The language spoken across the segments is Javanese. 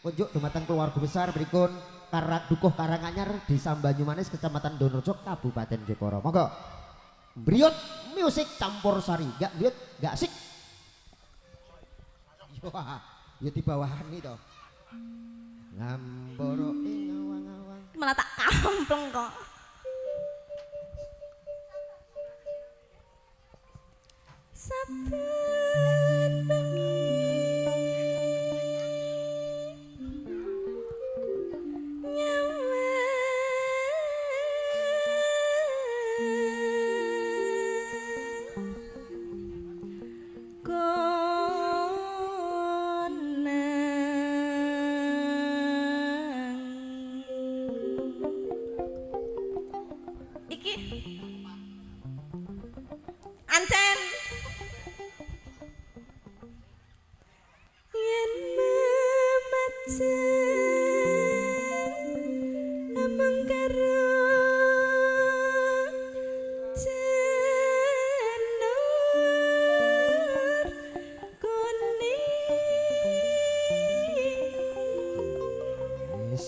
kunjuk dumateng keluarga besar berikut Dukuh Karanganyar Desa Banyumanis Kecamatan Donorejo Kabupaten Jepara. Monggo. Briot musik campur sari. Gak briot, gak asik. Wah, ya di bawahan nih toh. Ngamboro ing awang-awang. Malah tak kampleng kok. Saben bengi iki Ancen yen memajen amang karo jenor kuning Yes.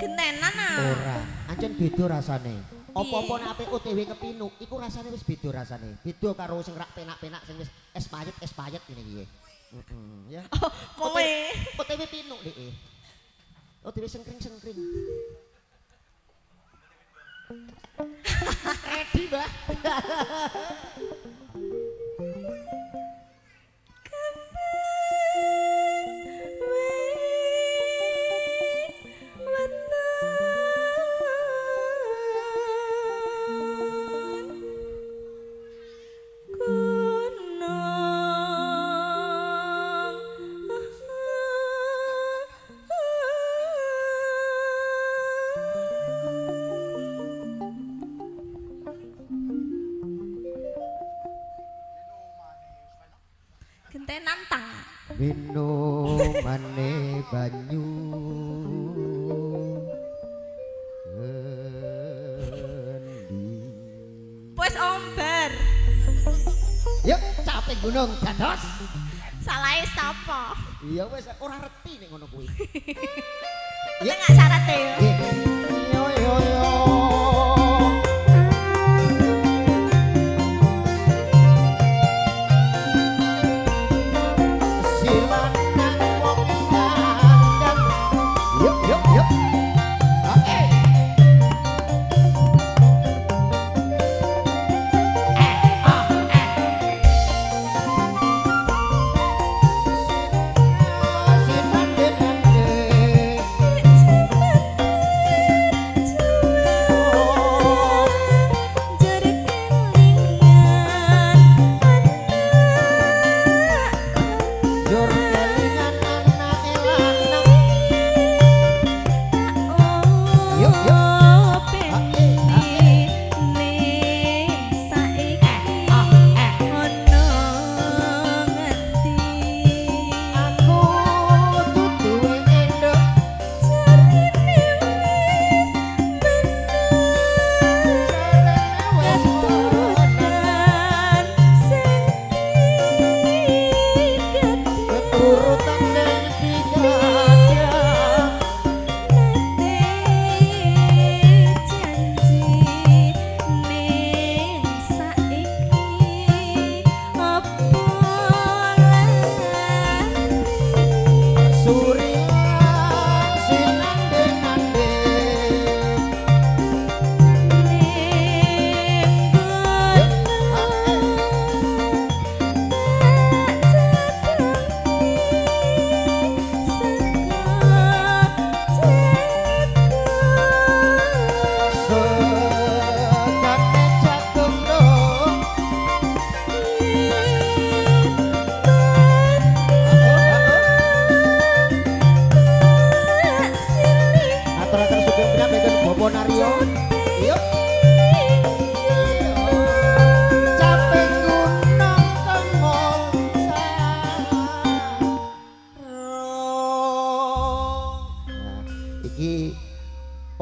gentenan ah Ora, ancen beda rasane. Apa-apa nek apik OTW kepinuk, iku rasane wis beda rasane. Beda karo sing rak penak-penak sing wis es payet ngene iki. Ya. oh kowe OTW pinuk nek. OTW sengkring-sengkring. Ready, Mbak. gentenan tang Minumane banyu kendi. wis omber Yuk, capek gunung dados. salahe sapa Iya wis ora reti nek ngono kuwi. ya gak syarat e Yo yo yo. Silanang wong kandang. Yuk yuk yuk. Oke.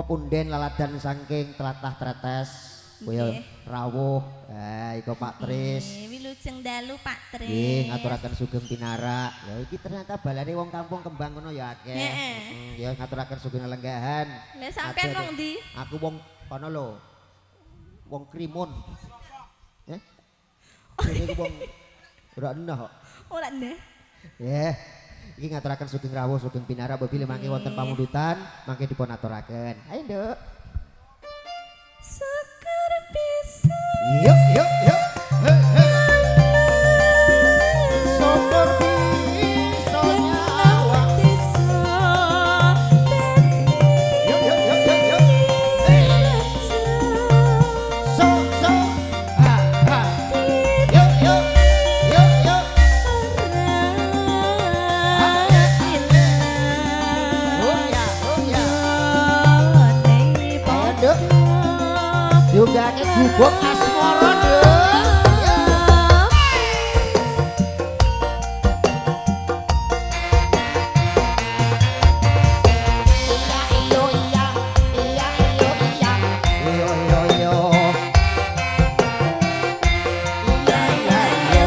Punden laladan saking tlatah tretes Kaya Nggih. rawuh. Iku Pak Tris. Wilujeng dalu Pak Tris. Nggih, ngaturaken sugeng pinarak. Ya iki ternyata balane wong kampung Kembang kono ya akeh. Heeh. Ya ngaturaken sugeng lenggahan. Lah sampean wong ndi? Aku wong kono lho. Wong Krimun. Ini ku wong ora enah kok. Ora ndeh. Ya. Iki ngaturaken sugeng rawuh sugeng pinarak bila mangke wonten pamundutan mangke dipun aturaken. Ayo, Nduk. Syukur bisa. Yuk, yuk, yuk. Syukur bisa nyawa. Yuk, yuk, yuk, yuk, yuk. So, so. Ha, ha. Yuk, yuk. Yuk, yuk. Oh ya, oh ya. Ayo, Nduk. Juga ke gubuk asmara, Nduk. Ya. Iya, iyo, iya. Iya, iyo, iya. Iyo, iyo, iyo. Iya, iya, iyo.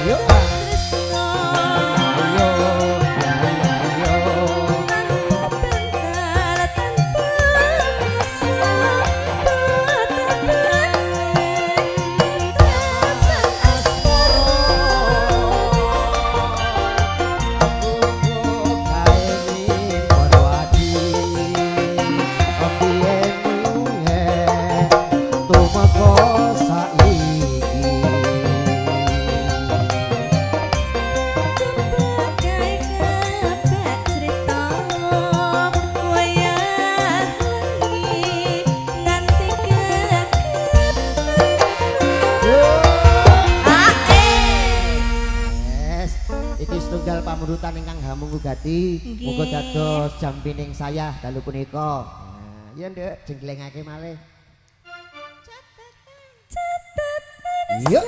Yuk, ah. Ayo, ayo, ayo. Yes, iki setunggal pamundutan ingkang hamung gugati. Nggih. Muga dados jampining saya dalu punika. Nah, iya Nduk, jengglengake malih. Yuk.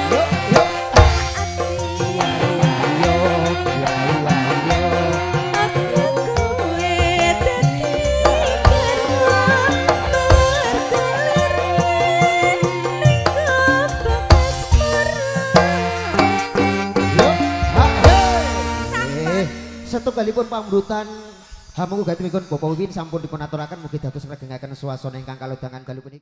Yuk, yuk. Iya, iya, yuk. Iya, iya, yuk. Yuk, ha, hei. Setunggalipun pamundutan hamung gati mikun Bapak Wiwin sampun dipun aturaken mugi dados ngregengaken swasana ingkang kalodhangan dalu punika.